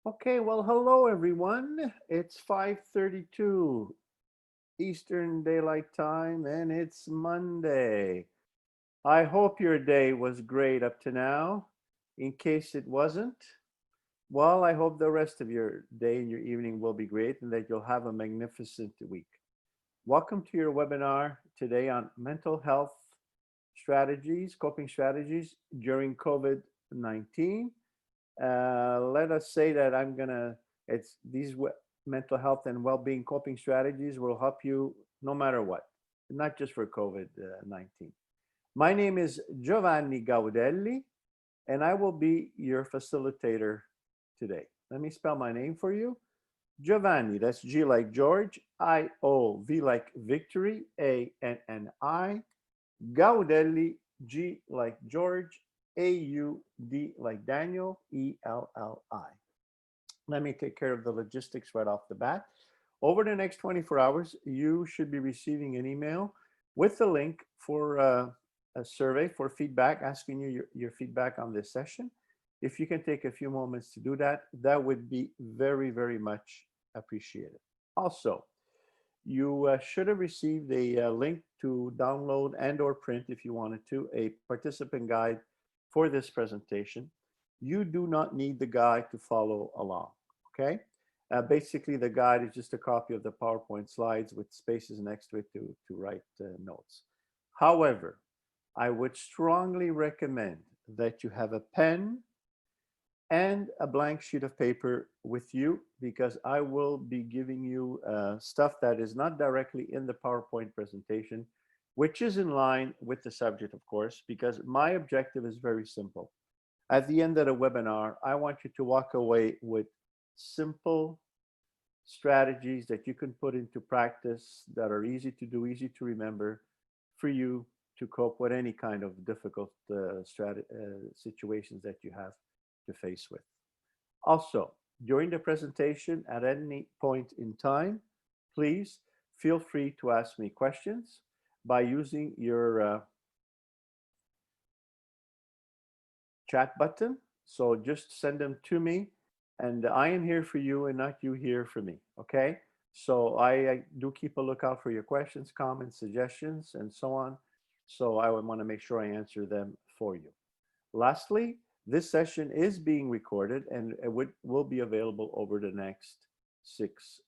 Okay, well, hello everyone. It's 5:32 Eastern Daylight Time and it's Monday. I hope your day was great up to now. In case it wasn't, well, I hope the rest of your day and your evening will be great and that you'll have a magnificent week. Welcome to your webinar today on mental health strategies, coping strategies during COVID-19. Let us say that it's these mental health and well-being coping strategies will help you no matter what, not just for COVID-19. My name is Giovanni Gaudelli, and I will be your facilitator today. Let me spell my name for you. Giovanni, that's G like George, I-O-V like Victory, A-N-N-I, Gaudelli, G like George, A-U-D like Daniel, E-L-L-I. Let me take care of the logistics right off the bat. Over the next 24 hours, you should be receiving an email with the link for a survey for feedback, asking you your feedback on this session. If you can take a few moments to do that, that would be very, very much appreciated. Also, you should have received a link to download and or print, if you wanted to, a participant guide for this presentation. You do not need the guide to follow along, okay? Basically, the guide is just a copy of the PowerPoint slides with spaces next to it to write notes. However, I would strongly recommend that you have a pen and a blank sheet of paper with you, because I will be giving you stuff that is not directly in the PowerPoint presentation, which is in line with the subject, of course, because my objective is very simple. At the end of the webinar, I want you to walk away with simple strategies that you can put into practice that are easy to do, easy to remember for you to cope with any kind of difficult situations that you have to face with. Also, during the presentation, at any point in time, please feel free to ask me questions by using your chat button. So just send them to me, and I am here for you and not you here for me, okay? So I do keep a lookout for your questions, comments, suggestions, and so on. So I would want to make sure I answer them for you. Lastly, this session is being recorded and it will be available over the next six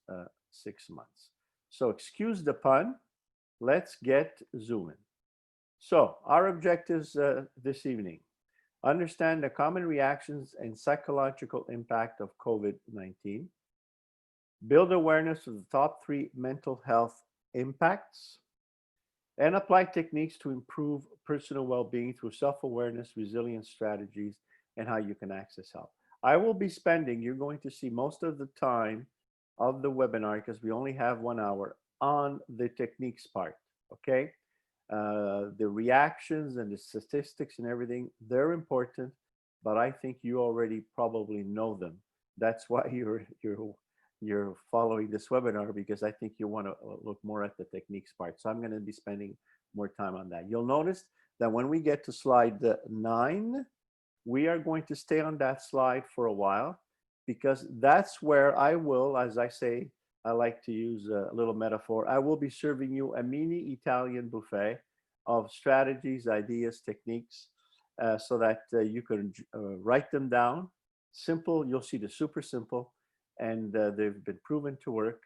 months. So excuse the pun. Let's get zooming. So our objectives this evening: understand the common reactions and psychological impact of COVID-19, build awareness of the top 3 mental health impacts, and apply techniques to improve personal well-being through self-awareness, resilience strategies, and how you can access help. I will be spending, you're going to see most of the time of the webinar, because we only have 1 hour, on the techniques part, okay? The reactions and the statistics and everything, they're important, but I think you already probably know them. That's why you're following this webinar, because I think you want to look more at the techniques part. So I'm going to be spending more time on that. You'll notice that when we get to slide 9, we are going to stay on that slide for a while, because that's where I will, as I say, I like to use a little metaphor, I will be serving you a mini Italian buffet of strategies, ideas, techniques, so that you can write them down. Simple, you'll see the super simple, and they've been proven to work.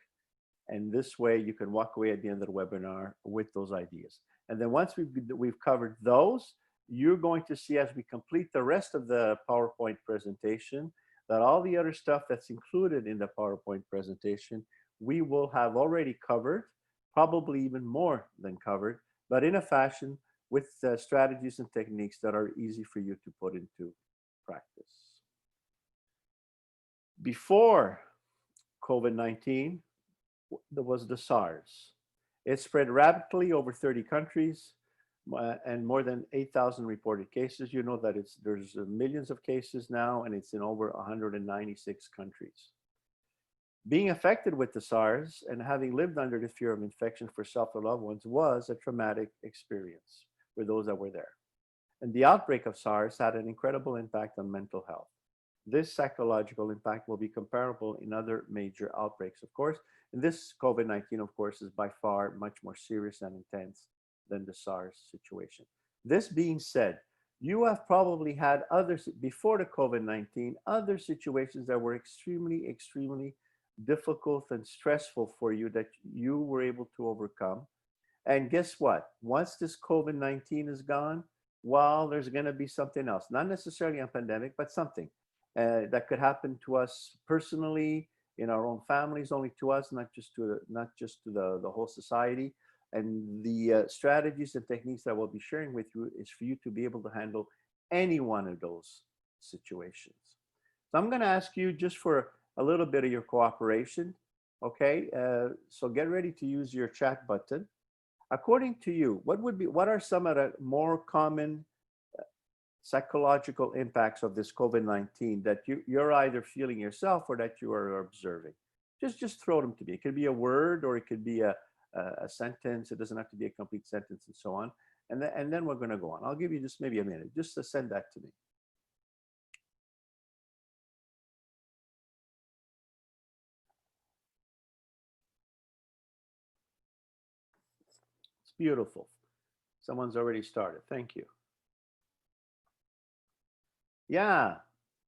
And this way you can walk away at the end of the webinar with those ideas. And then once we've covered those, you're going to see, as we complete the rest of the PowerPoint presentation, that all the other stuff that's included in the PowerPoint presentation, we will have already covered, probably even more than covered, but in a fashion with strategies and techniques that are easy for you to put into practice. Before COVID-19, there was the SARS. It spread rapidly over 30 countries and more than 8,000 reported cases. You know that there's millions of cases now, and it's in over 196 countries. Being affected with the SARS and having lived under the fear of infection for self or loved ones was a traumatic experience for those that were there. And the outbreak of SARS had an incredible impact on mental health. This psychological impact will be comparable in other major outbreaks, of course. And this COVID 19, of course, is by far much more serious and intense than the SARS situation. This being said, you have probably had others before the COVID 19, other situations that were extremely, extremely difficult and stressful for you that you were able to overcome. And guess what? Once this COVID 19 is gone, well, there's going to be something else. Not necessarily a pandemic, but something that could happen to us personally, in our own families, only to us, not just to the whole society. And the strategies and techniques that we'll be sharing with you is for you to be able to handle any one of those situations. So I'm going to ask you just for a little bit of your cooperation. Okay, so get ready to use your chat button. According to you, what are some of the more common psychological impacts of this COVID-19 that you're either feeling yourself or that you are observing? Just throw them to me. It could be a word or it could be a sentence. It doesn't have to be a complete sentence and so on. And then we're going to go on. I'll give you just maybe a minute just to send that to me. It's beautiful. Someone's already started. Thank you. Yeah,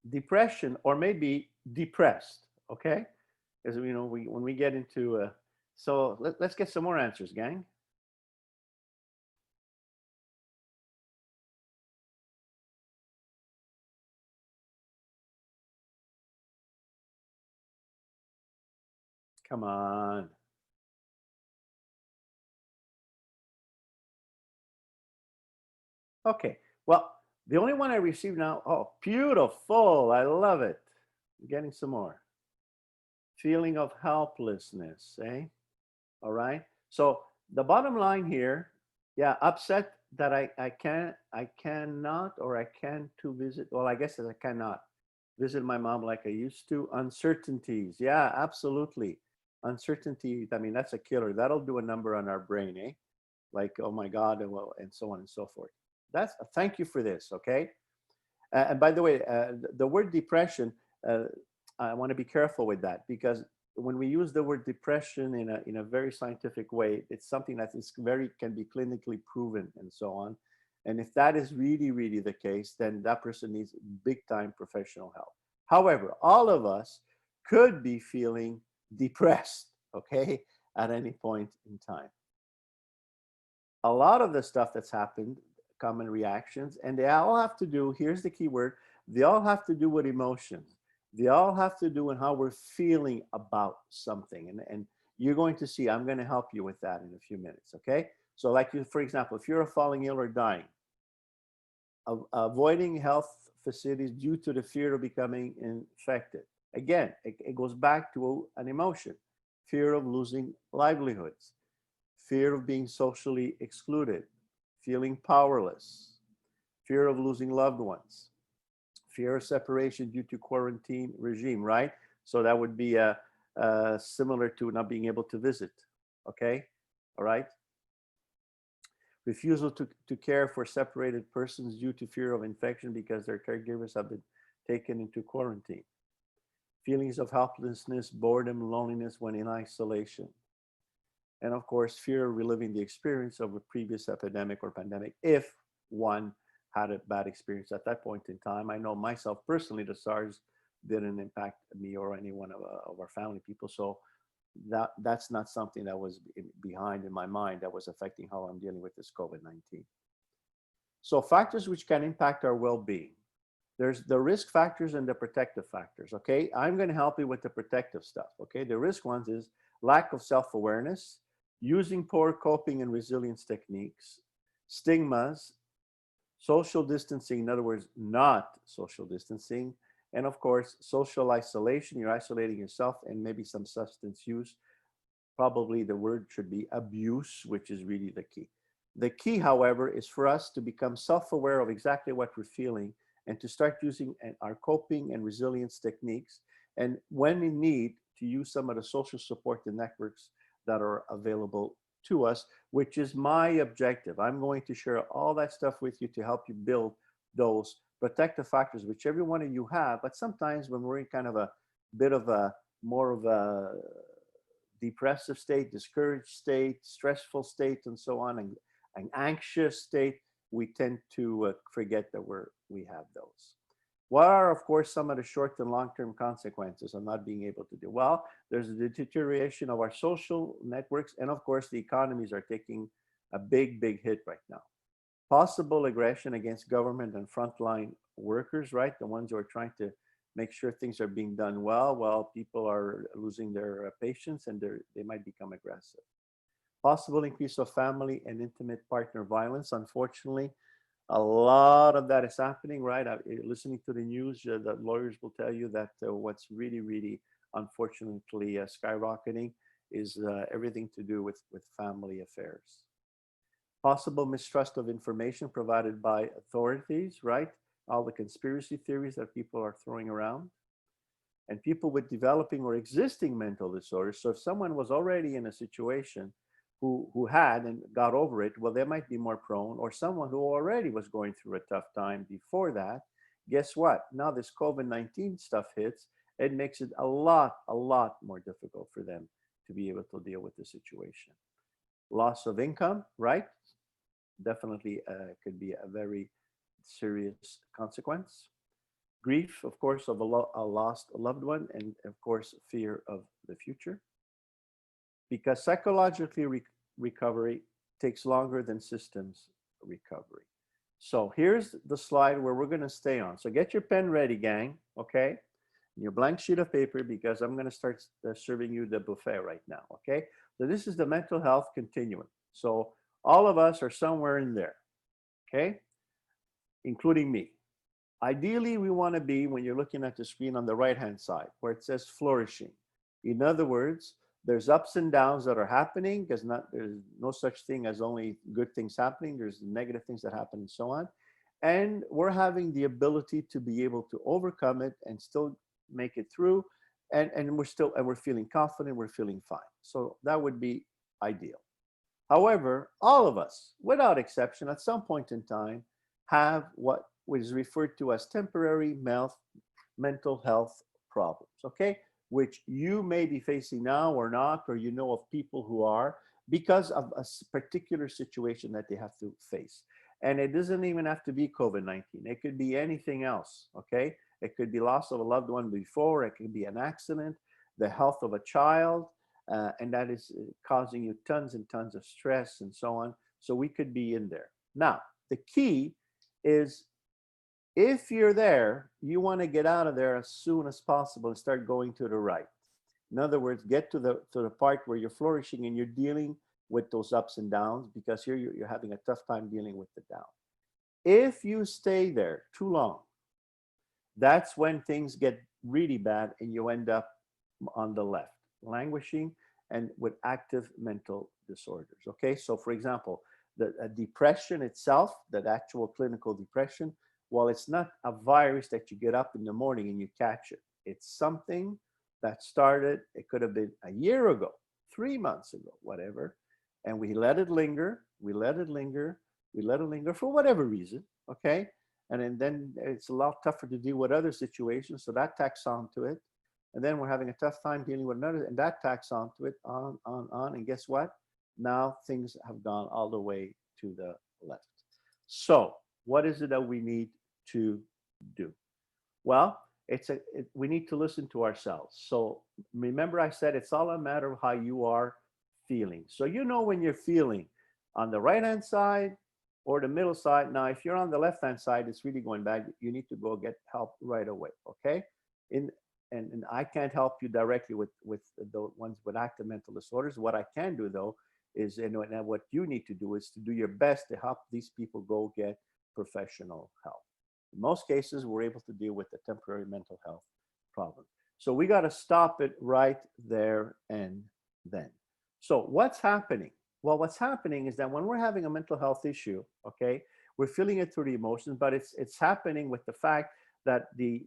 depression or maybe depressed. Okay, as you know, when we get into so let's get some more answers, gang. Come on. Okay. Well, the only one I received now. Oh, beautiful! I love it. I'm getting some more. Feeling of helplessness. Eh? All right. So the bottom line here, yeah, upset that I cannot or I can to visit. Well, I guess that I cannot visit my mom like I used to. Uncertainties. Yeah, absolutely. Uncertainty. I mean, that's a killer. That'll do a number on our brain, eh? Like, oh my God, and well, and so on and so forth. That's thank you for this. Okay. And by the way, the word depression, uh, I want to be careful with that because when we use the word depression in a very scientific way, it's something that is very can be clinically proven and so on. And if that is really, really the case, then that person needs big time professional help. However, all of us could be feeling depressed, okay, at any point in time. A lot of the stuff that's happened, common reactions, and they all have to do, here's the key word, they all have to do with emotions. They all have to do with how we're feeling about something. And you're going to see, I'm going to help you with that in a few minutes, okay? So like you, for example, if you're falling ill or dying, avoiding health facilities due to the fear of becoming infected. Again, it goes back to an emotion, fear of losing livelihoods, fear of being socially excluded, feeling powerless, fear of losing loved ones, fear of separation due to quarantine regime, right? So that would be similar to not being able to visit, okay? All right? Refusal to care for separated persons due to fear of infection because their caregivers have been taken into quarantine. Feelings of helplessness, boredom, loneliness when in isolation. And of course, fear of reliving the experience of a previous epidemic or pandemic if one had a bad experience at that point in time. I know myself personally, the SARS didn't impact me or any one of our family people. So that's not something that was behind in my mind that was affecting how I'm dealing with this COVID-19. So factors which can impact our well-being. There's the risk factors and the protective factors, okay? I'm gonna help you with the protective stuff, okay? The risk ones is lack of self-awareness, using poor coping and resilience techniques, stigmas, social distancing, in other words, not social distancing, and of course, social isolation, you're isolating yourself, and maybe some substance use. Probably the word should be abuse, which is really the key. The key, however, is for us to become self-aware of exactly what we're feeling and to start using our coping and resilience techniques. And when in need, to use some of the social support and networks that are available to us, which is my objective. I'm going to share all that stuff with you to help you build those protective factors, which every one of you have. But sometimes when we're in kind of a bit of a more of a depressive state, discouraged state, stressful state, and so on, and an anxious state, we tend to forget that we have those. What are, of course, some of the short and long-term consequences of not being able to do? Well, there's a deterioration of our social networks, and of course, the economies are taking a big hit right now. Possible aggression against government and frontline workers, right? The ones who are trying to make sure things are being done well, while people are losing their patience and they might become aggressive. Possible increase of family and intimate partner violence. Unfortunately, a lot of that is happening, right? Listening to the news, the lawyers will tell you that what's really, unfortunately, skyrocketing is everything to do with family affairs. Possible mistrust of information provided by authorities, right? All the conspiracy theories that people are throwing around. And people with developing or existing mental disorders. So if someone was already in a situation who had and got over it, well, they might be more prone, or someone who already was going through a tough time before that. Guess what? Now this COVID-19 stuff hits, it makes it a lot more difficult for them to be able to deal with the situation. Loss of income, right? Definitely could be a very serious consequence. Grief, of course, of a lost loved one, and of course, fear of the future. Because psychologically recovery takes longer than systems recovery. So here's the slide where we're going to stay on. So get your pen ready, gang, okay? Your blank sheet of paper, because I'm going to start serving you the buffet right now, okay? So this is the mental health continuum. So all of us are somewhere in there, okay? Including me. Ideally, we want to be, when you're looking at the screen, on the right-hand side, where it says flourishing. In other words, there's ups and downs that are happening, because there's no such thing as only good things happening. There's negative things that happen and so on. And we're having the ability to be able to overcome it and still make it through. And we're feeling confident, we're feeling fine. So that would be ideal. However, all of us, without exception, at some point in time, have what is referred to as temporary mental health problems, okay? Which you may be facing now or not, or you know of people who are, because of a particular situation that they have to face. And it doesn't even have to be COVID-19. It could be anything else, okay? It could be loss of a loved one before, it could be an accident, the health of a child, and that is causing you tons and tons of stress and so on. So we could be in there. Now, the key is, if you're there, you want to get out of there as soon as possible and start going to the right. In other words, get to the part where you're flourishing and you're dealing with those ups and downs, because here you're having a tough time dealing with the down. If you stay there too long, that's when things get really bad and you end up on the left, languishing and with active mental disorders. Okay, so for example, the depression itself, that actual clinical depression, well, it's not a virus that you get up in the morning and you catch it. It's something that started, it could have been a year ago, 3 months ago, whatever. And we let it linger, we let it linger for whatever reason, okay? And then it's a lot tougher to deal with other situations, so that tacks on to it. And then we're having a tough time dealing with another, and that tacks on to it, on. And guess what? Now things have gone all the way to the left. So what is it that we need to do? Well, we need to listen to ourselves. So remember, I said it's all a matter of how you are feeling. So you know when you're feeling on the right-hand side or the middle side. Now, if you're on the left-hand side, it's really going bad. You need to go get help right away, okay? And I can't help you directly with the ones with active mental disorders. What I can do, though, is, and what you need to do is to do your best to help these people go get professional help. In most cases, we're able to deal with the temporary mental health problem. So we got to stop it right there and then. So what's happening? Well, what's happening is that when we're having a mental health issue, okay, we're feeling it through the emotions, but it's happening with the fact that the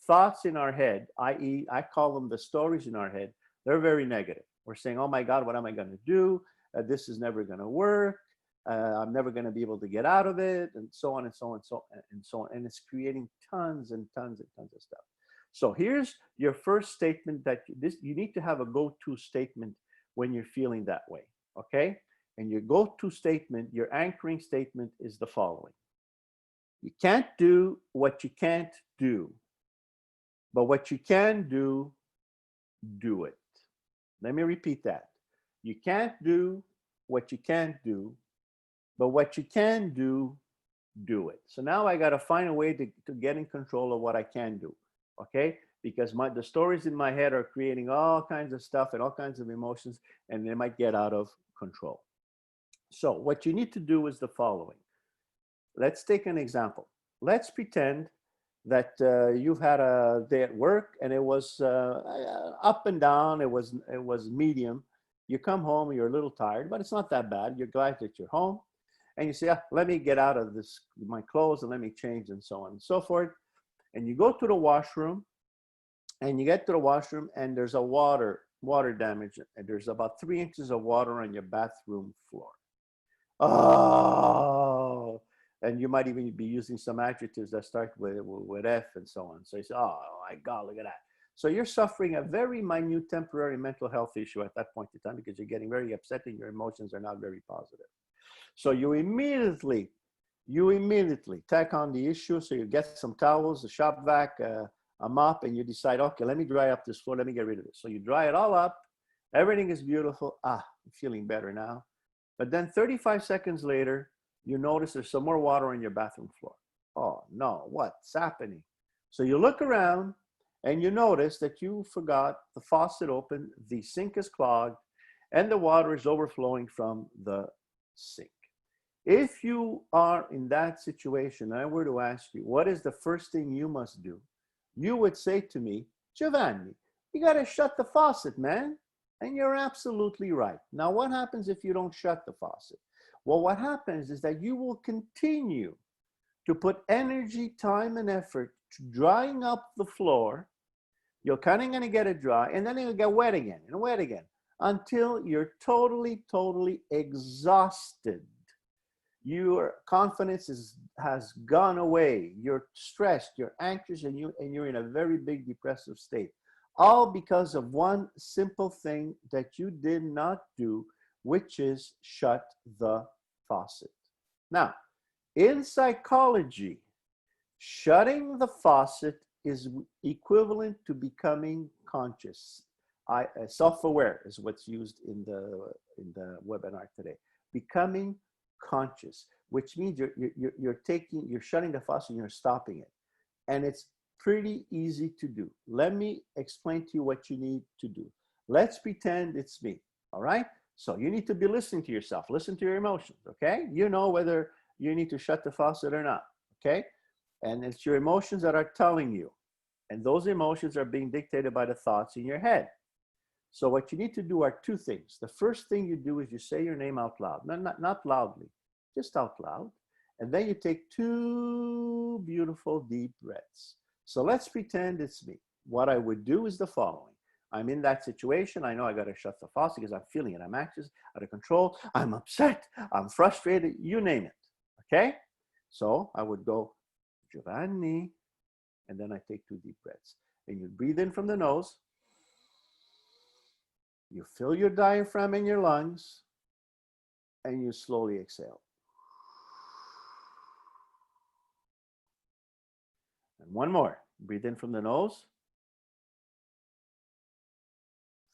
thoughts in our head, i.e., I call them the stories in our head, they're very negative. We're saying, oh my God, what am I going to do? This is never going to work. I'm never going to be able to get out of it, and so on and so on and so on and so on. And it's creating tons and tons and tons of stuff. So here's your first statement that you need to have a go-to statement when you're feeling that way, okay? And your go-to statement, your anchoring statement is the following. You can't do what you can't do, but what you can do, do it. Let me repeat that. You can't do what you can't do, but what you can do, do it. So now I got to find a way to get in control of what I can do, okay? Because the stories in my head are creating all kinds of stuff and all kinds of emotions, and they might get out of control. So what you need to do is the following. Let's take an example. Let's pretend that you've had a day at work and it was up and down. It was medium. You come home, you're a little tired, but it's not that bad. You're glad that you're home, and you say, let me get out of my clothes and let me change, and so on and so forth. And you go to the washroom, and you get to the washroom, and there's a water damage, and there's about 3 inches of water on your bathroom floor. Oh, and you might even be using some adjectives that start with F and so on. So you say, oh my God, look at that. So you're suffering a very minute temporary mental health issue at that point in time, because you're getting very upset and your emotions are not very positive. So you immediately tack on the issue. So you get some towels, a shop vac, a mop, and you decide, okay, let me dry up this floor. Let me get rid of it. So you dry it all up. Everything is beautiful. I'm feeling better now. But then 35 seconds later, you notice there's some more water on your bathroom floor. Oh no, what's happening? So you look around and you notice that you forgot the faucet open, the sink is clogged, and the water is overflowing from the sink. If you are in that situation, and I were to ask you, what is the first thing you must do? You would say to me, Giovanni, you got to shut the faucet, man. And you're absolutely right. Now, what happens if you don't shut the faucet? Well, what happens is that you will continue to put energy, time, and effort to drying up the floor. You're kind of going to get it dry, and then it'll get wet again and wet again until you're totally, totally exhausted. Your confidence has gone away. You're stressed, you're anxious, and you're in a very big depressive state. All because of one simple thing that you did not do, which is shut the faucet. Now, in psychology, shutting the faucet is equivalent to becoming conscious. Self-aware is what's used in the webinar today. Becoming conscious, which means you're shutting the faucet and you're stopping it. And it's pretty easy to do. Let me explain to you what you need to do. Let's pretend it's me, all right? So you need to be listening to yourself, listen to your emotions, okay? You know whether you need to shut the faucet or not, okay? And it's your emotions that are telling you. And those emotions are being dictated by the thoughts in your head. So what you need to do are two things. The first thing you do is you say your name out loud, not loudly, just out loud. And then you take 2 beautiful deep breaths. So let's pretend it's me. What I would do is the following. I'm in that situation. I know I got to shut the faucet because I'm feeling it. I'm anxious, out of control. I'm upset. I'm frustrated. You name it. Okay? So I would go, Giovanni, and then I take 2 deep breaths. And you breathe in from the nose. You fill your diaphragm in your lungs, and you slowly exhale. And one more. Breathe in from the nose.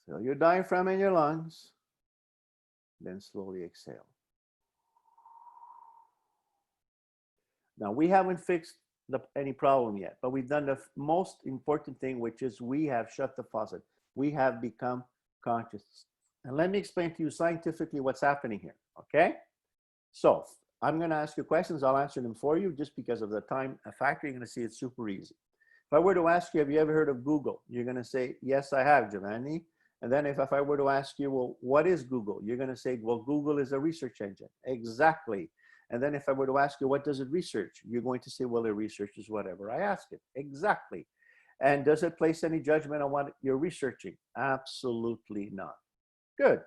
Fill your diaphragm in your lungs. Then slowly exhale. Now, we haven't fixed any problem yet, but we've done the most important thing, which is we have shut the faucet. We have become conscious. And let me explain to you scientifically what's happening here, okay? So I'm going to ask you questions. I'll answer them for you just because of the time factor. You're going to see it's super easy. If I were to ask you, have you ever heard of Google? You're going to say, yes, I have, Giovanni. And then if I were to ask you, well, what is Google? You're going to say, well, Google is a research engine. Exactly. And then if I were to ask you, what does it research? You're going to say, well, it researches whatever I ask it. Exactly. And does it place any judgment on what you're researching? Absolutely not. Good.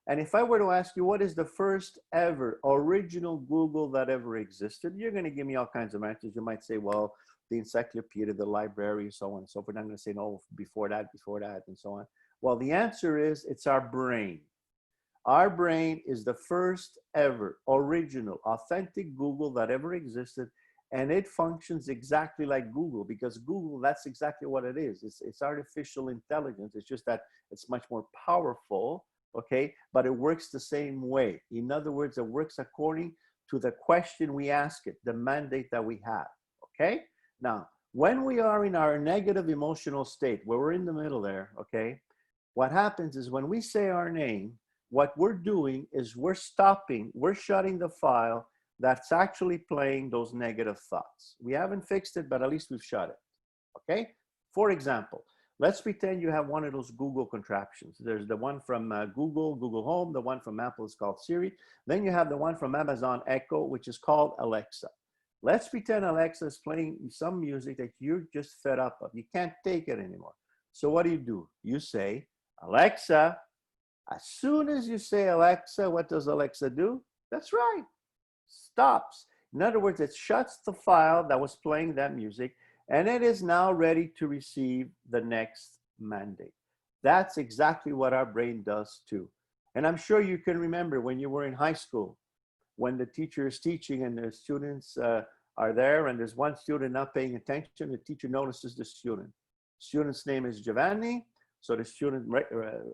And if I were to ask you, what is the first ever original Google that ever existed? You're going to give me all kinds of answers. You might say, well, the encyclopedia, the library, so on and so forth. I'm going to say, no, before that, and so on. Well, the answer is it's our brain. Our brain is the first ever original, authentic Google that ever existed. And it functions exactly like Google, because Google, that's exactly what it is. It's artificial intelligence. It's just that it's much more powerful, okay? But it works the same way. In other words, it works according to the question we ask it, the mandate that we have, okay? Now, when we are in our negative emotional state, where we're in the middle there, okay? What happens is when we say our name, what we're doing is we're shutting the file that's actually playing those negative thoughts. We haven't fixed it, but at least we've shut it, okay? For example, let's pretend you have one of those Google contraptions. There's the one from Google Home, the one from Apple is called Siri. Then you have the one from Amazon Echo, which is called Alexa. Let's pretend Alexa is playing some music that you're just fed up of. You can't take it anymore. So what do? You say, Alexa. As soon as you say Alexa, what does Alexa do? That's right. Stops. In other words, it shuts the file that was playing that music, and it is now ready to receive the next mandate. That's exactly what our brain does too. And I'm sure you can remember when you were in high school, when the teacher is teaching and the students are there, and there's one student not paying attention, the teacher notices the student. Student's name is Giovanni, so the student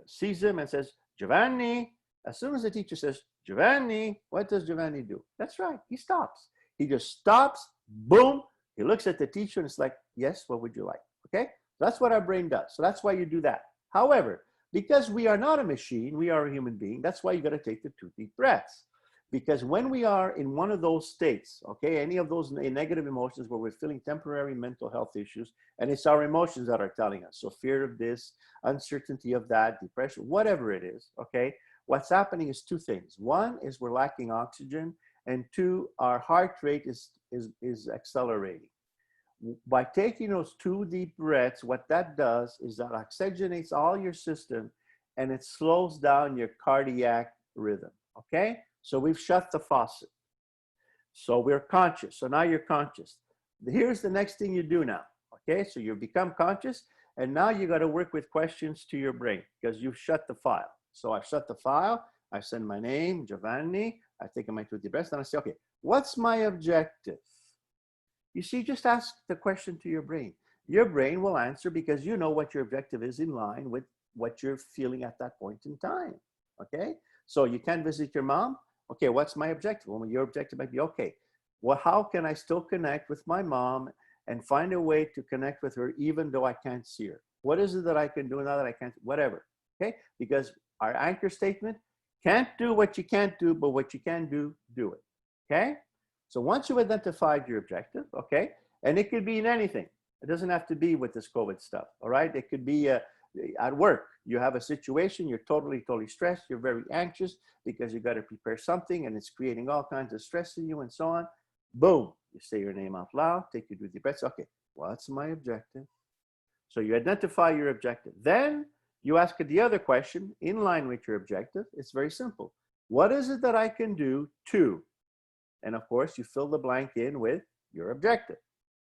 sees him and says, Giovanni. As soon as the teacher says, Giovanni, what does Giovanni do? That's right, he stops. He just stops, boom, he looks at the teacher and it's like, yes, what would you like? Okay, that's what our brain does. So that's why you do that. However, because we are not a machine, we are a human being, that's why you got to take the 2 deep breaths. Because when we are in one of those states, okay, any of those negative emotions where we're feeling temporary mental health issues, and it's our emotions that are telling us, so fear of this, uncertainty of that, depression, whatever it is, okay, what's happening is 2 things. One is we're lacking oxygen, and 2, our heart rate is accelerating. By taking those 2 deep breaths, what that does is that oxygenates all your system, and it slows down your cardiac rhythm, okay? So we've shut the faucet. So we're conscious. So now you're conscious. Here's the next thing you do now, okay? So you become conscious, and now you got to work with questions to your brain because you've shut the file. So I've shut the file. I send my name, Giovanni. I take my 2 deep breaths, and I say, okay, what's my objective? You see, just ask the question to your brain. Your brain will answer because you know what your objective is in line with what you're feeling at that point in time, okay? So you can't visit your mom. Okay, what's my objective? Well, your objective might be, okay, well, how can I still connect with my mom and find a way to connect with her even though I can't see her? What is it that I can do now that I can't, whatever, okay? Because our anchor statement, can't do what you can't do, but what you can do, do it, okay? So once you've identified your objective, okay, and it could be in anything. It doesn't have to be with this COVID stuff, all right? It could be at work. You have a situation, you're totally stressed, you're very anxious because you got to prepare something and it's creating all kinds of stress in you and so on. Boom, you say your name out loud, take your deep breaths. Okay, what's my objective? So you identify your objective. Then you ask the other question in line with your objective. It's very simple. What is it that I can do to? And of course, you fill the blank in with your objective,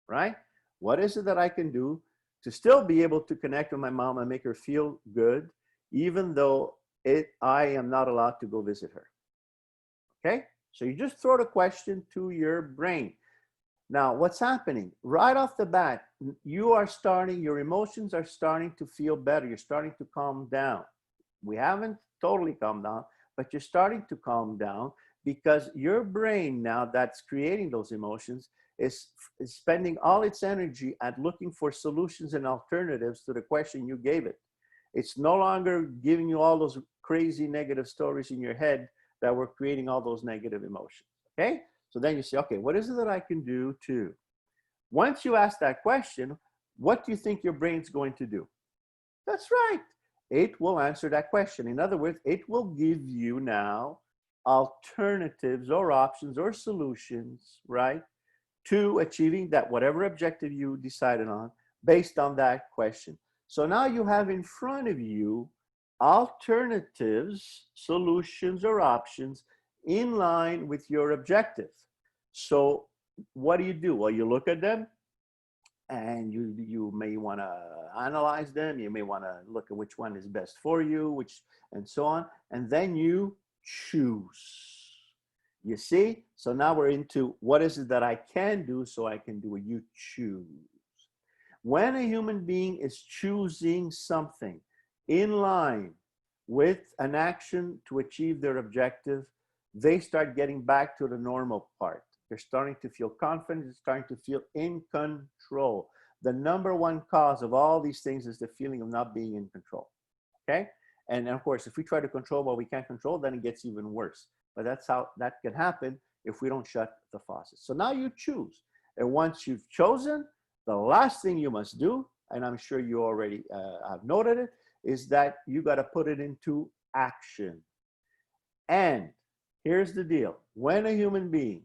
right? What is it that I can do to still be able to connect with my mom and make her feel good, even though I am not allowed to go visit her? Okay? So you just throw the question to your brain. Now, what's happening? Right off the bat, your emotions are starting to feel better. You're starting to calm down. We haven't totally calmed down, but you're starting to calm down because your brain now that's creating those emotions is spending all its energy at looking for solutions and alternatives to the question you gave it. It's no longer giving you all those crazy negative stories in your head that were creating all those negative emotions, okay? So then you say, okay, what is it that I can do to? Once you ask that question, what do you think your brain's going to do? That's right. It will answer that question. In other words, it will give you now alternatives or options or solutions, right, to achieving that whatever objective you decided on based on that question. So now you have in front of you alternatives, solutions, or options in line with your objective. So what do? Well, you look at them and you may want to analyze them. You may want to look at which one is best for you, which, and so on. And then you choose. You see? So now we're into what is it that I can do so I can do it. You choose. When a human being is choosing something in line with an action to achieve their objective, they start getting back to the normal part. They're starting to feel confident, they're starting to feel in control. The number one cause of all these things is the feeling of not being in control, okay? And of course, if we try to control what we can't control, then it gets even worse. But that's how that can happen if we don't shut the faucet. So now you choose. And once you've chosen, the last thing you must do, and I'm sure you already have noted it, is that you got to put it into action. And here's the deal. When a human being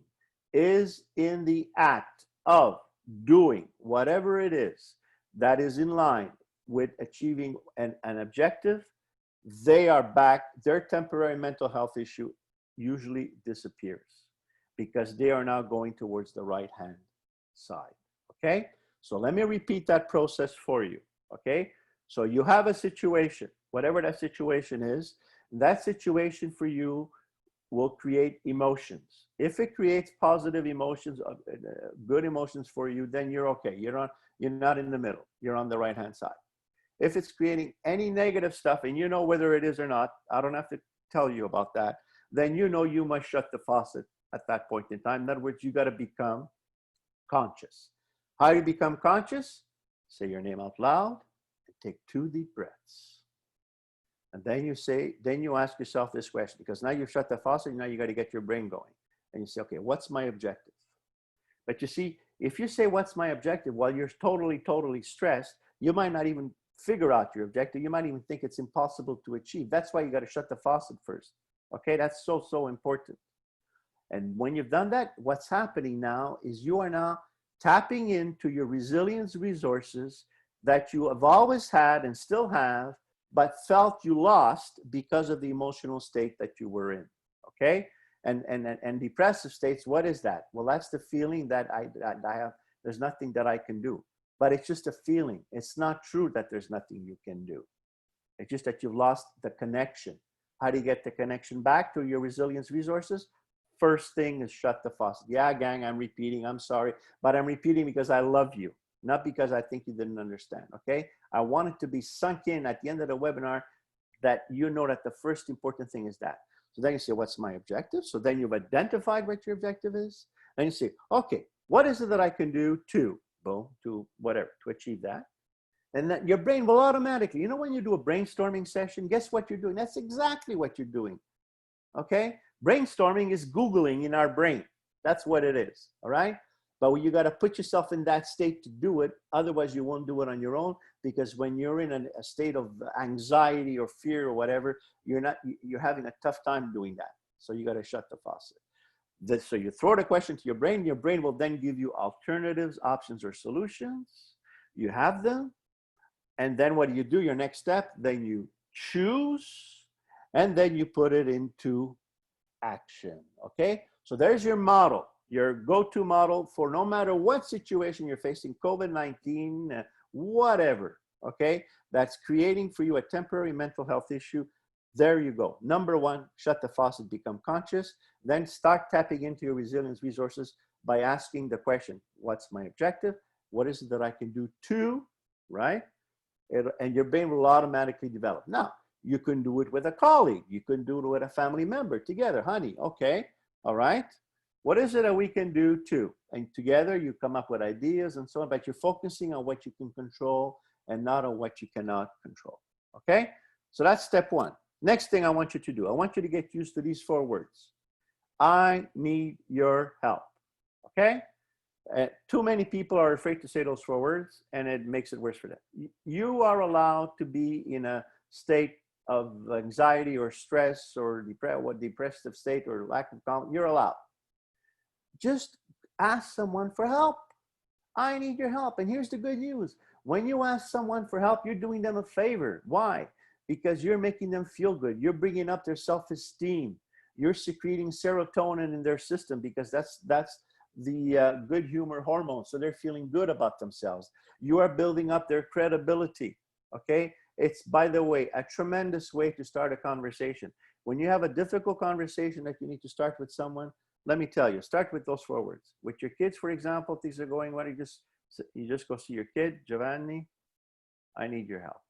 is in the act of doing whatever it is that is in line with achieving an objective, they are back. Their temporary mental health issue usually disappears because they are now going towards the right-hand side, okay? So let me repeat that process for you, okay? So you have a situation, whatever that situation is, that situation for you will create emotions. If it creates positive emotions, good emotions for you, then you're okay. You're not in the middle. You're on the right-hand side. If it's creating any negative stuff, and you know whether it is or not, I don't have to tell you about that, then you know you must shut the faucet at that point in time. In other words, you got to become conscious. How do you become conscious? Say your name out loud and take 2 deep breaths. And then you ask yourself this question, because now you've shut the faucet, now you got to get your brain going. And you say, okay, what's my objective? But you see, if you say, what's my objective, while you're totally stressed, you might not even figure out your objective. You might even think it's impossible to achieve. That's why you got to shut the faucet first. Okay, that's so important. And when you've done that, what's happening now is you are now tapping into your resilience resources that you have always had and still have, but felt you lost because of the emotional state that you were in, okay? And depressive states, what is that? Well, that's the feeling that I have, there's nothing that I can do. But it's just a feeling. It's not true that there's nothing you can do. It's just that you've lost the connection. How do you get the connection back to your resilience resources? First thing is shut the faucet. Yeah, gang, I'm repeating, I'm sorry, but I'm repeating because I love you, not because I think you didn't understand, okay? I want it to be sunk in at the end of the webinar that you know that the first important thing is that. So then you say, what's my objective? So then you've identified what your objective is. Then you say, okay, what is it that I can do to, boom, to whatever, to achieve that? And that your brain will automatically, you know, when you do a brainstorming session, guess what you're doing? That's exactly what you're doing, okay? Brainstorming is Googling in our brain. That's what it is, all right? But you got to put yourself in that state to do it. Otherwise, you won't do it on your own, because when you're in a state of anxiety or fear or whatever, you're having a tough time doing that. So you got to shut the faucet. So you throw the question to your brain will then give you alternatives, options, or solutions. You have them. And then what do? Your next step, then you choose, and then you put it into action, okay? So there's your model, your go-to model for no matter what situation you're facing, COVID-19, whatever, okay? That's creating for you a temporary mental health issue. There you go. Number one, shut the faucet, become conscious. Then start tapping into your resilience resources by asking the question, what's my objective? What is it that I can do to, right? And your brain will automatically develop. Now, you can do it with a colleague. You can do it with a family member together. Honey, okay, all right. What is it that we can do too? And together you come up with ideas and so on, but you're focusing on what you can control and not on what you cannot control, okay? So that's step one. Next thing I want you to do, I want you to get used to these 4 words. I need your help, okay? Too many people are afraid to say those 4 words, and it makes it worse for them. You are allowed to be in a state of anxiety or stress or depressive state or lack of confidence. You're allowed. Just ask someone for help. I need your help. And here's the good news. When you ask someone for help, you're doing them a favor. Why? because you're making them feel good. You're bringing up their self-esteem. You're secreting serotonin in their system because that's the good humor hormone. So they're feeling good about themselves. You are building up their credibility. Okay. It's, by the way, a tremendous way to start a conversation. When you have a difficult conversation that you need to start with someone, let me tell you, start with those 4 words. With your kids, for example, things are going well, you just go see your kid, Giovanni, I need your help.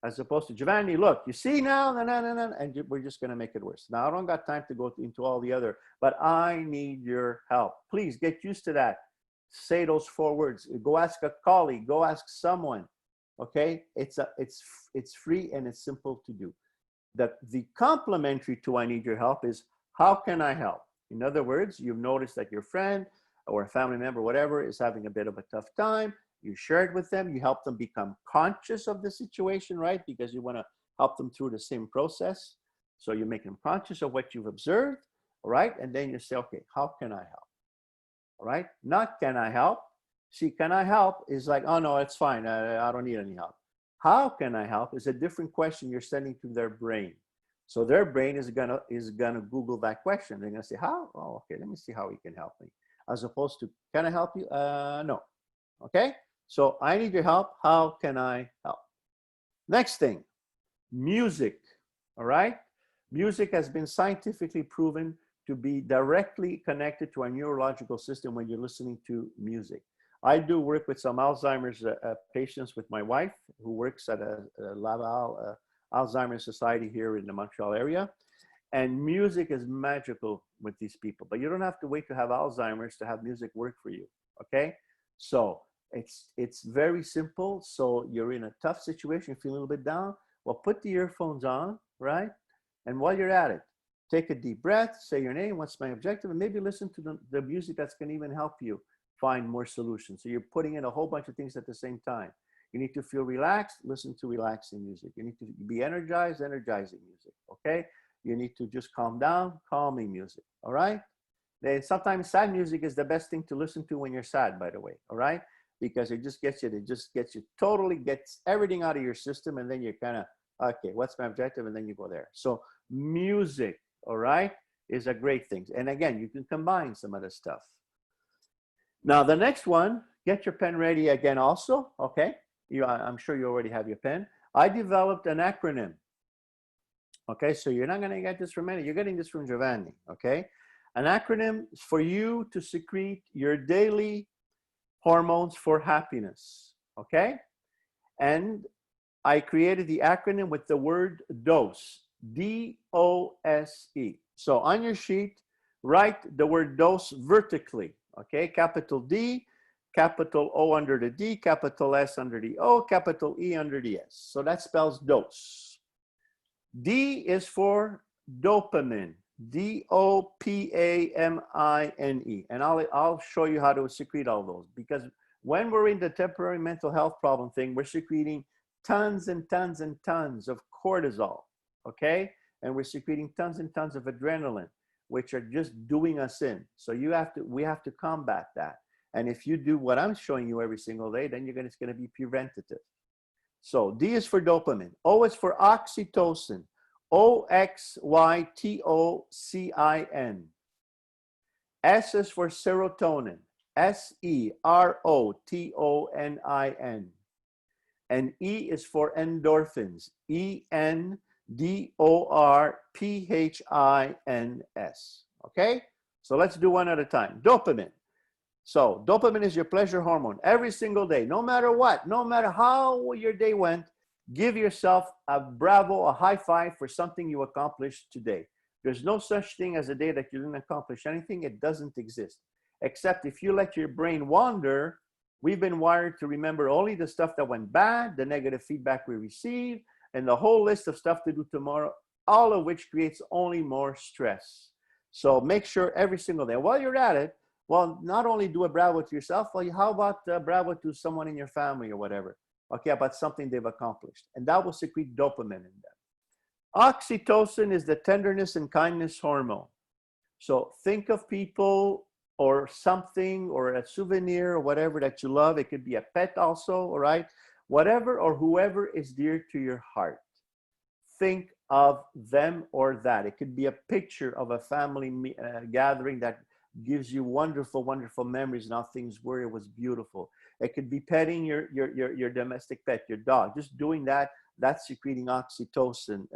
As opposed to, Giovanni, look, you see now, and we're just going to make it worse. Now, I don't got time to go into all the other, but I need your help. Please get used to that. Say those 4 words. Go ask a colleague. Go ask someone. Okay? It's free and it's simple to do. The complementary to I need your help is, how can I help? In other words, you've noticed that your friend or a family member, whatever, is having a bit of a tough time. You share it with them. You help them become conscious of the situation, right? Because you want to help them through the same process. So you make them conscious of what you've observed, all right? And then you say, okay, how can I help? All right? Not can I help? See, can I help is like, oh no, it's fine. I don't need any help. How can I help is a different question you're sending to their brain. So their brain is gonna Google that question. They're gonna say, how? Oh, okay, let me see how he can help me. As opposed to, can I help you? No. Okay? So I need your help. How can I help? Next thing, music. All right? Music has been scientifically proven to be directly connected to our neurological system when you're listening to music. I do work with some Alzheimer's patients with my wife, who works at a Laval Alzheimer's Society here in the Montreal area. And music is magical with these people. But you don't have to wait to have Alzheimer's to have music work for you. Okay? So it's very simple. So you're in a tough situation, you feel a little bit down. Well, put the earphones on, right? And while you're at it, take a deep breath, say your name, what's my objective, and maybe listen to the music that's going to even help you find more solutions. So you're putting in a whole bunch of things at the same time. You need to feel relaxed, listen to relaxing music. You need to be energized, energizing music, okay? You need to just calm down, calming music, all right? Then sometimes sad music is the best thing to listen to when you're sad, by the way, all right? Because it just gets you totally gets everything out of your system, and then you're kind of, okay, what's my objective? And then you go there. So music, all right, is a great thing. And again, you can combine some other stuff. Now, the next one, get your pen ready again also, okay? I'm sure you already have your pen. I developed an acronym. Okay, so you're not going to get this from any, you're getting this from Giovanni, okay? An acronym is for you to secrete your daily hormones for happiness, okay? And I created the acronym with the word DOSE, D-O-S-E. So on your sheet, write the word DOSE vertically, okay? Capital D, capital O under the D, capital S under the O, capital E under the S. So that spells DOSE. D is for dopamine, D-O-P-A-M-I-N-E. And I'll show you how to secrete all those, because when we're in the temporary mental health problem thing, we're secreting tons and tons and tons of cortisol, okay? And we're secreting tons and tons of adrenaline, which are just doing us in. So we have to combat that. And if you do what I'm showing you every single day, then it's going to be preventative. So D is for dopamine. O is for oxytocin. O-X-Y-T-O-C-I-N. S is for serotonin. S-E-R-O-T-O-N-I-N. And E is for endorphins. E-N-D-O-R-P-H-I-N-S. Okay? So let's do one at a time. Dopamine. So dopamine is your pleasure hormone. Every single day, no matter what, no matter how your day went, give yourself a bravo, a high five for something you accomplished today. There's no such thing as a day that you didn't accomplish anything. It doesn't exist. Except if you let your brain wander, we've been wired to remember only the stuff that went bad, the negative feedback we received, and the whole list of stuff to do tomorrow, all of which creates only more stress. So make sure every single day, while you're at it, well, not only do a bravo to yourself, well, how about bravo to someone in your family or whatever, okay, about something they've accomplished. And that will secrete dopamine in them. Oxytocin is the tenderness and kindness hormone. So think of people or something or a souvenir or whatever that you love. It could be a pet also, all right? Whatever or whoever is dear to your heart. think of them or that. It could be a picture of a family gathering that gives you wonderful, wonderful memories and how things were. It was beautiful. It could be petting your domestic pet, your dog. Just doing that, that's secreting oxytocin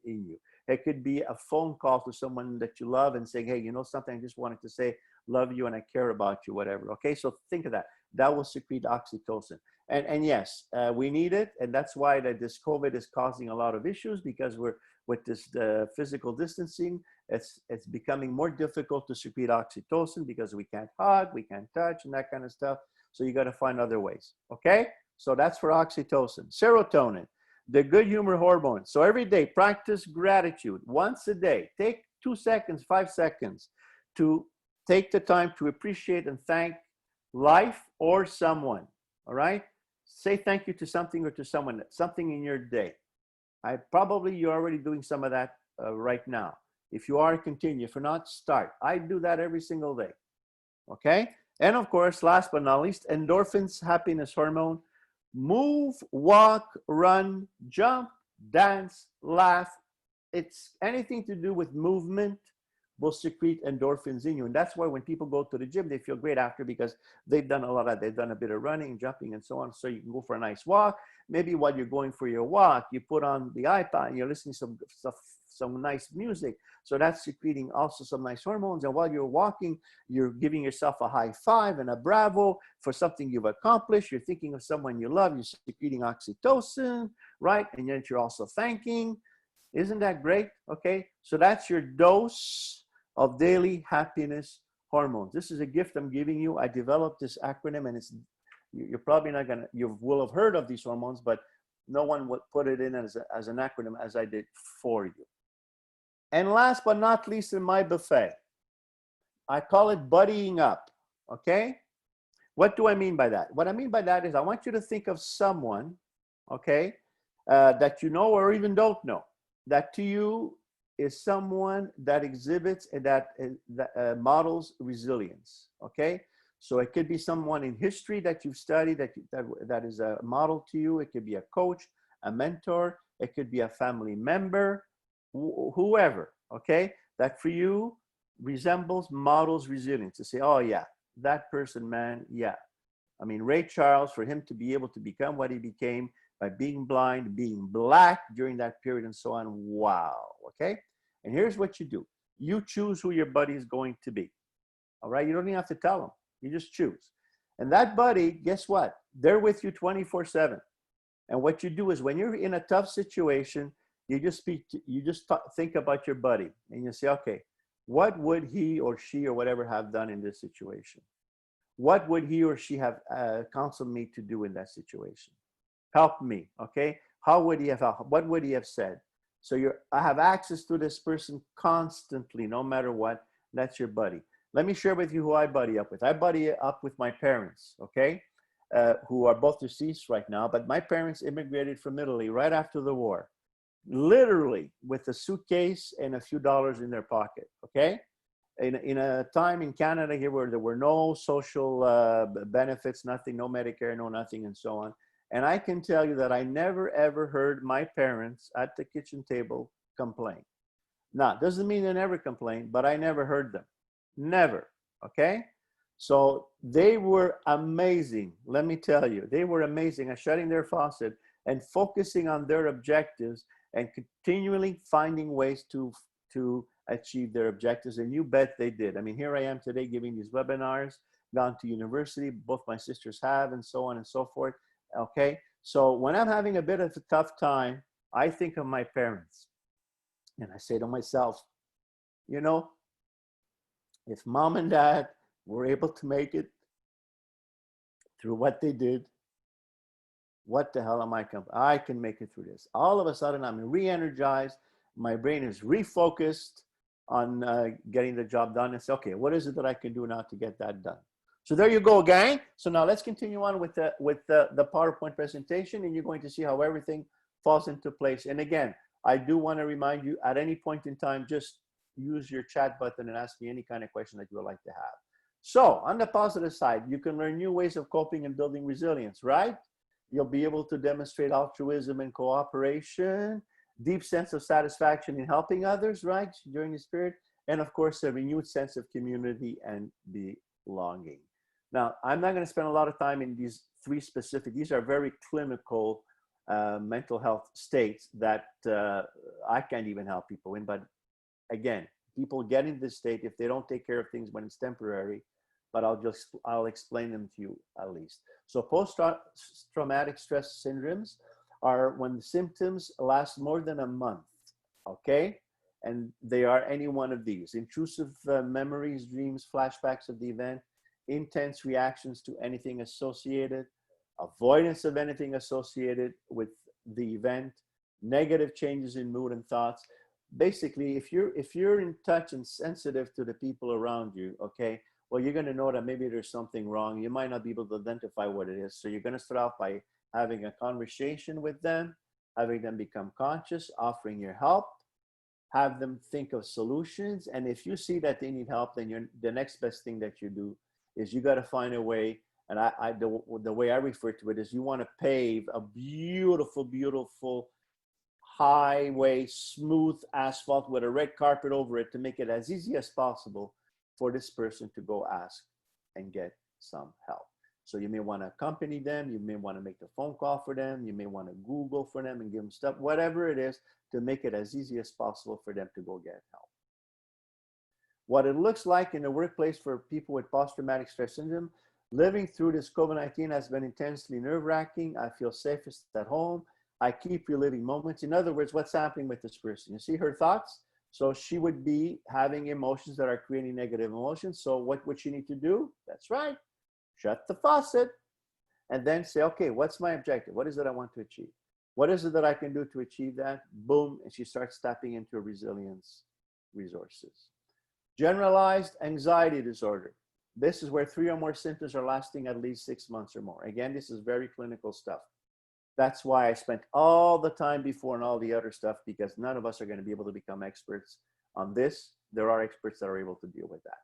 in you. It could be a phone call to someone that you love and saying, hey, you know something, I just wanted to say, love you and I care about you, whatever. Okay, so think of that. That will secrete oxytocin. And yes, we need it. And that's why that this COVID is causing a lot of issues, because we're with this physical distancing, it's becoming more difficult to secrete oxytocin because we can't hug, we can't touch and that kind of stuff. So you got to find other ways. Okay, so that's for oxytocin. Serotonin, the good humor hormone. So every day, practice gratitude once a day. Take 2 seconds, 5 seconds to take the time to appreciate and thank life or someone. All right, say thank you to something or to someone, something in your day. You're already doing some of that right now. If you are, continue. If you're not, start. I do that every single day. Okay, and of course, last but not least, endorphins, happiness hormone. Move, walk, run, jump, dance, laugh. It's anything to do with movement will secrete endorphins in you. And that's why when people go to the gym, they feel great after, because they've done a lot of, they've done a bit of running, jumping, and so on. So you can go for a nice walk. Maybe while you're going for your walk, you put on the iPod and you're listening to some nice music. So that's secreting also some nice hormones. And while you're walking, you're giving yourself a high five and a bravo for something you've accomplished. You're thinking of someone you love. You're secreting oxytocin, right? And yet you're also thanking. Isn't that great? Okay, so that's your dose of daily happiness hormones. This is a gift I'm giving you. I developed this acronym, and you're probably not gonna, you will have heard of these hormones, but no one would put it in as an acronym as I did for you. And last but not least in my buffet, I call it buddying up, okay? What do I mean by that? What I mean by that is I want you to think of someone, okay, that you know or even don't know, that to you is someone that exhibits and that models resilience, okay? So it could be someone in history that you've studied that is a model to you. It could be a coach, a mentor. It could be a family member, whoever, okay? That for you resembles, models resilience. To say, oh yeah, that person, man, yeah. I mean, Ray Charles, for him to be able to become what he became by being blind, being black during that period and so on, wow, okay? And here's what you do. You choose who your buddy is going to be, all right? You don't even have to tell them. You just choose. And that buddy, guess what? They're with you 24/7. And what you do is when you're in a tough situation, you just think about your buddy and you say, okay, what would he or she or whatever have done in this situation? What would he or she have counseled me to do in that situation? Help me, okay? How would he have helped? What would he have said? So I have access to this person constantly, no matter what. That's your buddy. Let me share with you who I buddy up with. I buddy up with my parents, okay? Who are both deceased right now, but my parents immigrated from Italy right after the war, literally with a suitcase and a few dollars in their pocket, okay? In a time in Canada here where there were no social benefits, nothing, no Medicare, no nothing, and so on. And I can tell you that I never, ever heard my parents at the kitchen table complain. Now, doesn't mean they never complained, but I never heard them. Never, okay? So they were amazing. Let me tell you, they were amazing at shutting their faucet and focusing on their objectives and continually finding ways to achieve their objectives. And you bet they did. I mean, here I am today giving these webinars, gone to university, both my sisters have, and so on and so forth. Okay, so when I'm having a bit of a tough time, I think of my parents and I say to myself, you know, if mom and dad were able to make it through what they did, what the hell am I can make it through this. All of a sudden, I'm re-energized. My brain is refocused on getting the job done. And say, okay, what is it that I can do now to get that done? So there you go, gang. So now let's continue on with the PowerPoint presentation, and you're going to see how everything falls into place. And again, I do want to remind you, at any point in time, just use your chat button and ask me any kind of question that you would like to have. So on the positive side, you can learn new ways of coping and building resilience, right? You'll be able to demonstrate altruism and cooperation. deep sense of satisfaction in helping others, right, during this period, and of course, a renewed sense of community and belonging. Now, I'm not going to spend a lot of time in these three specific, these are very clinical mental health states that I can't even help people in. But again, people get in this state if they don't take care of things when it's temporary, but I'll explain them to you at least. So post-traumatic stress syndromes are when the symptoms last more than a month, okay? And they are any one of these: intrusive memories, dreams, flashbacks of the event, intense reactions to anything associated, avoidance of anything associated with the event, negative changes in mood and thoughts. Basically, if you're in touch and sensitive to the people around you, okay, well, you're going to know that maybe there's something wrong. You might not be able to identify what it is. So you're going to start off by having a conversation with them, having them become conscious, offering your help, have them think of solutions. And if you see that they need help, then the next best thing that you do is you got to find a way. And the way I refer to it is you want to pave a beautiful, beautiful highway, smooth asphalt with a red carpet over it to make it as easy as possible for this person to go ask and get some help. So you may want to accompany them. You may want to make the phone call for them. You may want to Google for them and give them stuff, whatever it is, to make it as easy as possible for them to go get help. What it looks like in the workplace for people with post-traumatic stress syndrome: living through this COVID-19 has been intensely nerve-wracking. I feel safest at home. I keep reliving moments. In other words, what's happening with this person? You see her thoughts? So she would be having emotions that are creating negative emotions. So what would she need to do? That's right. Shut the faucet and then say, okay, what's my objective? What is it I want to achieve? What is it that I can do to achieve that? Boom. And she starts tapping into resilience resources. Generalized anxiety disorder. This is where 3 or more symptoms are lasting at least 6 months or more. Again, this is very clinical stuff. That's why I spent all the time before and all the other stuff, because none of us are going to be able to become experts on this. There are experts that are able to deal with that.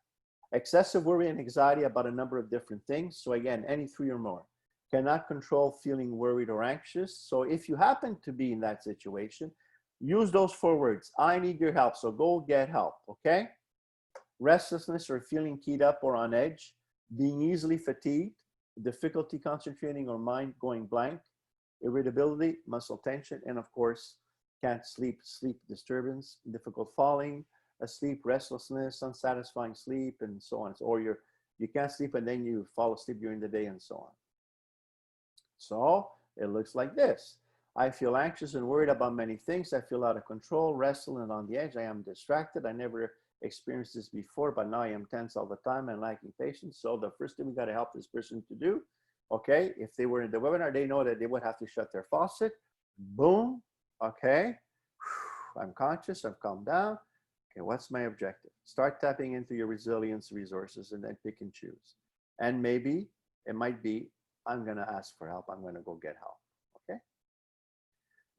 Excessive worry and anxiety about a number of different things. So again, any 3 or more. Cannot control feeling worried or anxious. So if you happen to be in that situation, use those 4 words. I need your help. So go get help, okay? Restlessness or feeling keyed up or on edge, being easily fatigued, difficulty concentrating or mind going blank, irritability, muscle tension, and of course, can't sleep, sleep disturbance, difficult falling asleep, restlessness, unsatisfying sleep, and so on. Or you can't sleep and then you fall asleep during the day and so on. So it looks like this. I feel anxious and worried about many things. I feel out of control, restless and on the edge. I am distracted. I never experienced this before, but now I am tense all the time and lacking patience. So the first thing we got to help this person to do, okay, if they were in the webinar, they know that they would have to shut their faucet. Boom. Okay. I'm conscious. I've calmed down. Okay, what's my objective? Start tapping into your resilience resources and then pick and choose. And maybe it might be, I'm going to ask for help. I'm going to go get help. Okay.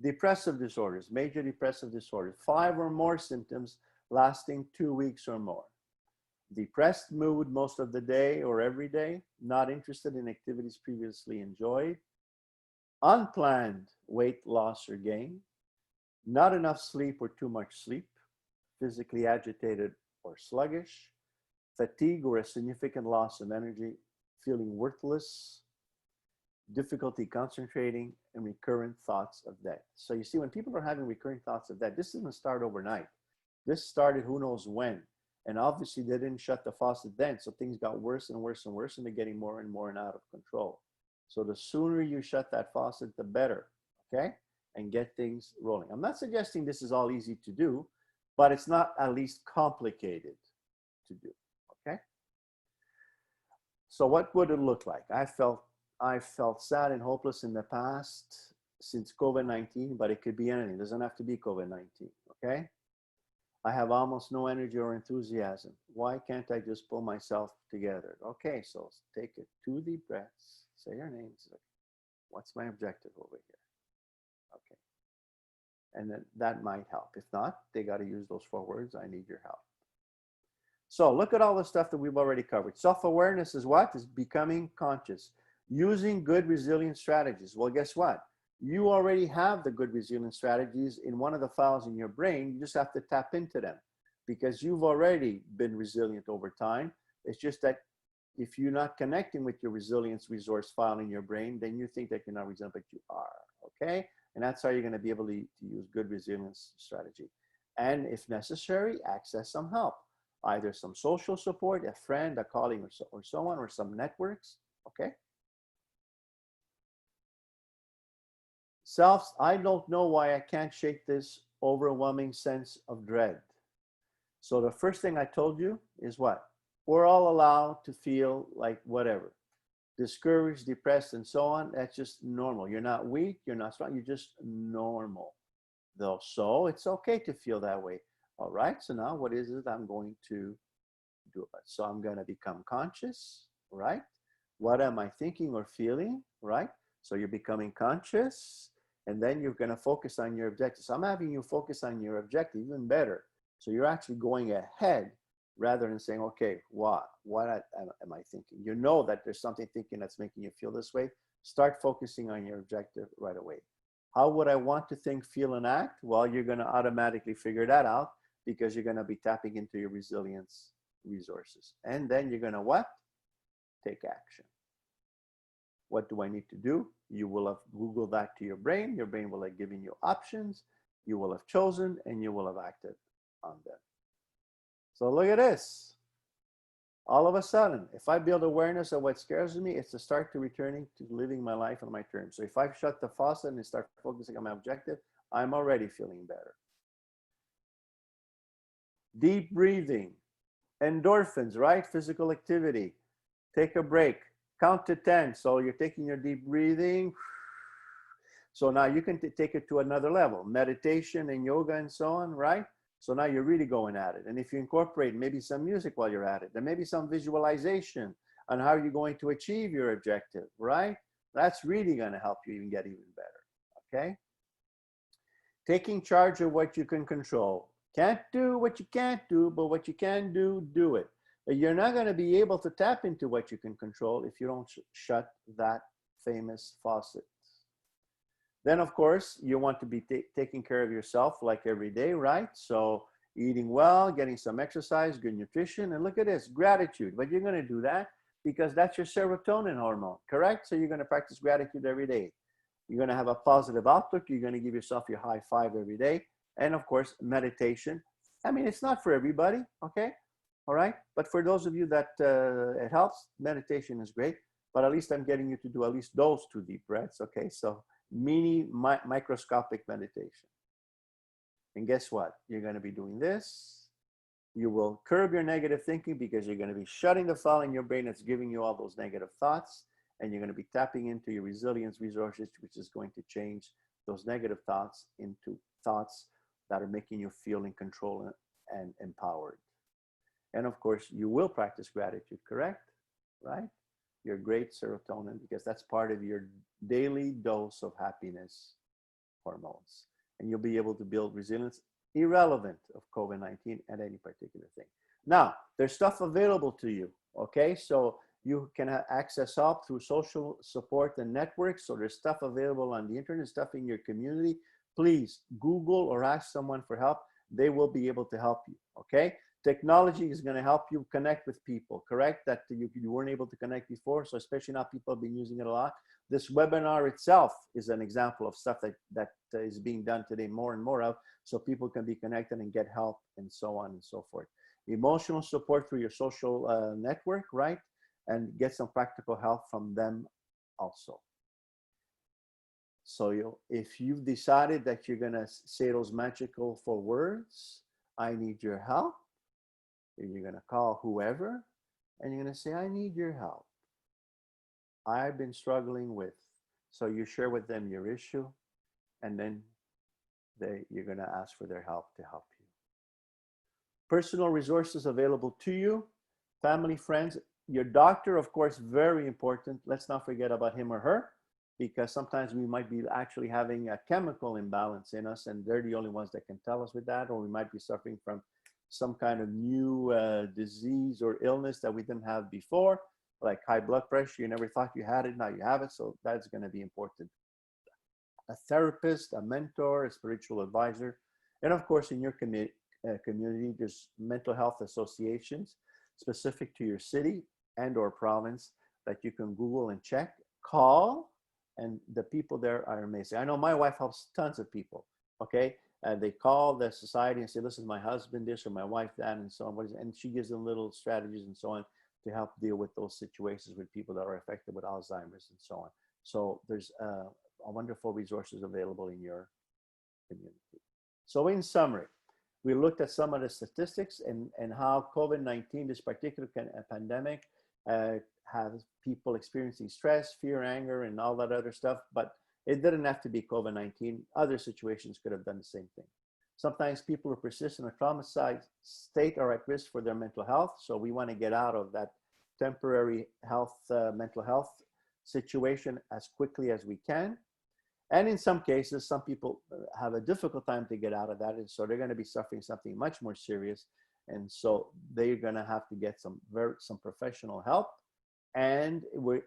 Depressive disorders, major depressive disorders, 5 or more symptoms lasting 2 weeks or more. Depressed mood most of the day or every day, not interested in activities previously enjoyed, unplanned weight loss or gain, not enough sleep or too much sleep, physically agitated or sluggish, fatigue or a significant loss of energy, feeling worthless, difficulty concentrating, and recurrent thoughts of death. So you see, when people are having recurring thoughts of death, this doesn't start overnight. This started who knows when. And obviously they didn't shut the faucet then. So things got worse and worse and worse, and they're getting more and more and out of control. So the sooner you shut that faucet, the better, okay? And get things rolling. I'm not suggesting this is all easy to do, but it's not at least complicated to do, okay? So what would it look like? I felt sad and hopeless in the past since COVID-19, but it could be anything. It doesn't have to be COVID-19, okay? I have almost no energy or enthusiasm. Why can't I just pull myself together? Okay, so take it 2 deep breaths, say your names. What's my objective over here? Okay. And then that might help. If not, they got to use those 4 words. I need your help. So look at all the stuff that we've already covered. Self-awareness is what? Is becoming conscious. Using good resilience strategies. Well, guess what? You already have the good resilience strategies in one of the files in your brain. You just have to tap into them because you've already been resilient over time. It's just that if you're not connecting with your resilience resource file in your brain, then you think that you're not resilient, but you are, okay? And that's how you're gonna be able to use good resilience strategy. And if necessary, access some help, either some social support, a friend, a colleague, or so on, or some networks, okay? Self, I don't know why I can't shake this overwhelming sense of dread. So the first thing I told you is what? We're all allowed to feel like whatever, discouraged, depressed, and so on. That's just normal. You're not weak, you're not strong, you're just normal. Though, so it's okay to feel that way. All right, so now what is it I'm going to do about it? So I'm going to become conscious, right? What am I thinking or feeling, right? So you're becoming conscious, and then you're going to focus on your objective. So I'm having you focus on your objective, even better. So you're actually going ahead rather than saying, okay, what am I thinking? You know that there's something thinking that's making you feel this way. Start focusing on your objective right away. How would I want to think, feel, and act? Well, you're going to automatically figure that out because you're going to be tapping into your resilience resources. And then you're going to what? Take action. What do I need to do? You will have Googled that to your brain. Your brain will have given you options. You will have chosen and you will have acted on them. So look at this. All of a sudden, if I build awareness of what scares me, it's to start to returning to living my life on my terms. So if I shut the faucet and start focusing on my objective, I'm already feeling better. Deep breathing, endorphins, right? Physical activity. Take a break. Count to 10. So you're taking your deep breathing. So now you can take it to another level. Meditation and yoga and so on, right? So now you're really going at it. And if you incorporate maybe some music while you're at it, then maybe some visualization on how you're going to achieve your objective, right? That's really going to help you even get even better, okay? Taking charge of what you can control. Can't do what you can't do, but what you can do, do it. But you're not going to be able to tap into what you can control if you don't shut that famous faucet. Then, of course, you want to be taking care of yourself like every day, right? So eating well, getting some exercise, good nutrition, and look at this, gratitude. But you're going to do that because that's your serotonin hormone, correct? So you're going to practice gratitude every day. You're going to have a positive outlook. You're going to give yourself your high five every day. And of course, meditation. I mean, it's not for everybody, okay? All right? But for those of you that it helps, meditation is great. But at least I'm getting you to do at least those 2 deep breaths, okay? So microscopic meditation. And guess what? You're going to be doing this. You will curb your negative thinking because you're going to be shutting the file in your brain that's giving you all those negative thoughts. And you're going to be tapping into your resilience resources, which is going to change those negative thoughts into thoughts that are making you feel in control and empowered. And of course, you will practice gratitude, correct? Right? Your great serotonin, because that's part of your daily dose of happiness hormones. And you'll be able to build resilience irrelevant of COVID-19 and any particular thing. Now, there's stuff available to you, okay? So you can access help through social support and networks. So there's stuff available on the internet, stuff in your community. Please Google or ask someone for help. They will be able to help you, okay? Technology is going to help you connect with people, correct? That you weren't able to connect before. So especially now people have been using it a lot. This webinar itself is an example of stuff that is being done today more and more of, so people can be connected and get help and so on and so forth. Emotional support through your social network, right? And get some practical help from them also. So if you've decided that you're going to say those magical 4 words, I need your help, you're going to call whoever and you're going to say, I need your help. I've been struggling with. So you share with them your issue, and then you're going to ask for their help to help you. Personal resources available to you, family, friends, your doctor, of course, very important. Let's not forget about him or her, because sometimes we might be actually having a chemical imbalance in us, and they're the only ones that can tell us with that, or we might be suffering from some kind of new disease or illness that we didn't have before, like high blood pressure. You never thought you had it, now you have it. So that's going to be important. a therapist, a mentor, a spiritual advisor. And of course, in your community, there's mental health associations specific to your city and or province that you can Google and check, call, and the people there are amazing. I know my wife helps tons of people, okay? They call the society and say, listen, my husband this or my wife that, and so on. And she gives them little strategies and so on to help deal with those situations with people that are affected with Alzheimer's and so on. So there's wonderful resources available in your community. So in summary, we looked at some of the statistics and how COVID-19, this particular pandemic, has people experiencing stress, fear, anger, and all that other stuff. But it didn't have to be COVID-19. Other situations could have done the same thing. Sometimes people who persist in a traumatized state are at risk for their mental health. So we want to get out of that temporary mental health situation as quickly as we can. And in some cases, some people have a difficult time to get out of that. And so they're going to be suffering something much more serious. And so they're going to have to get some professional help. And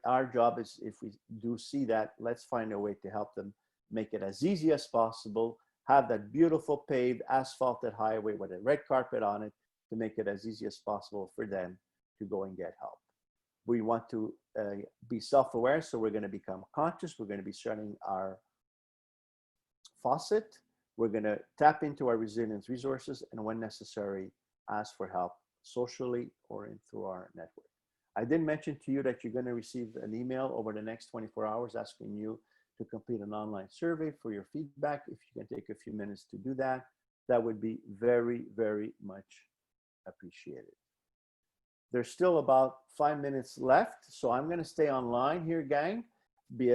our job is, if we do see that, let's find a way to help them make it as easy as possible, have that beautiful paved asphalted highway with a red carpet on it to make it as easy as possible for them to go and get help. We want to be self-aware, so we're going to become conscious. We're going to be shutting our faucet. We're going to tap into our resilience resources, and when necessary, ask for help socially or through our network. I did mention to you that you're going to receive an email over the next 24 hours asking you to complete an online survey for your feedback. If you can take a few minutes to do that, that would be very, very much appreciated. There's still about 5 minutes left, so I'm going to stay online here, gang.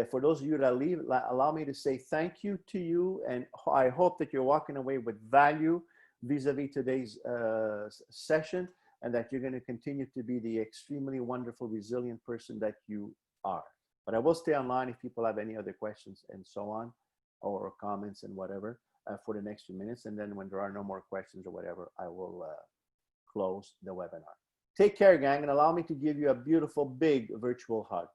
For those of you that leave, allow me to say thank you to you, and I hope that you're walking away with value vis-a-vis today's session, and that you're going to continue to be the extremely wonderful, resilient person that you are. But I will stay online if people have any other questions and so on, or comments and whatever, for the next few minutes. And then when there are no more questions or whatever, I will close the webinar. Take care, gang, and allow me to give you a beautiful, big virtual hug.